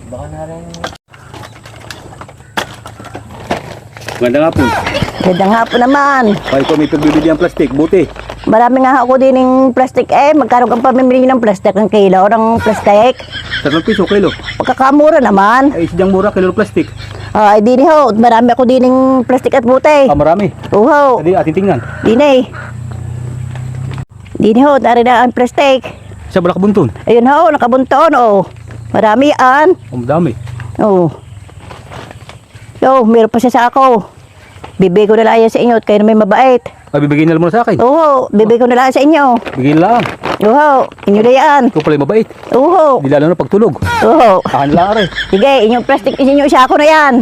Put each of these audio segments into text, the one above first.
Baka na rin. Maganda nga po. Gandang hapon naman. Kaya ko may pagbibili ang plastic, buti. Marami nga ako din ng plastic magkano kang pamimili ng plastic ng kilo ng plastic? 3 piso kilo. Pagkakamura naman. Ay, sidyang mura kilo ng plastic. Ay, di ho. Marami ako din ng plastic at buti. Marami. Uho. Hindi, ating tingnan. Di ho. Dari na ang plastic. Sa Balakbuntun. Ayun ho, nakabunton. Marami yan. Dami. Meron pa siya sa ako. Bibigay ko na lang yan sa inyo at kayo na may mabait. Ay, bibigyan na lang muna sa akin. Bibigay ko na lang sa inyo. Bigyan lang. Inyo na yan. Ikaw pala mabait. Di lalo na pagtulog. Ahan lang rin. Sige, inyong plastic, inyo sa ako na yan.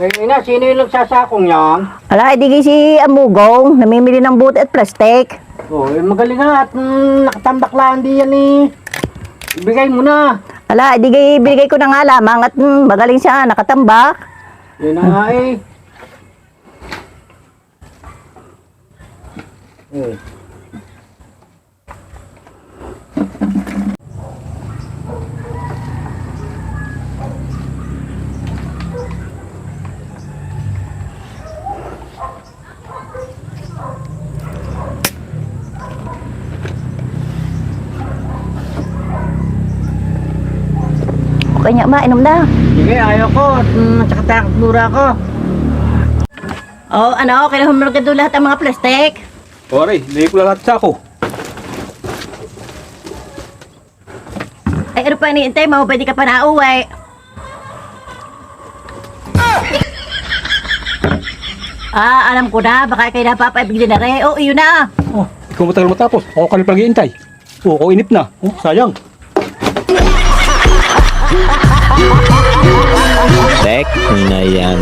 Ina, sino yung nagsasakong yan? Ala, di si Amugong, namimili ng buti at plastic. Magaling nga at nakatambak lang di yan eh. Ibigay mo na. Ala, bigay ko na nga lamang at magaling siya, nakatambak. Yun na nga eh. Kanya inom na. Sige, ayaw ko. Tsaka mura ko. Kailangan mo magado lahat ang mga plastic. Pare, hindi ko lang lahat sa ako. Ay, ano pa iniintay mo? Pwede ka pa na uwi. Alam ko na. Baka kayo napapaibig na rin. Iyon na. Ikaw matagal matapos. Ako kanil pag-iintay. Ako inip na. Sayang. Tek na yan.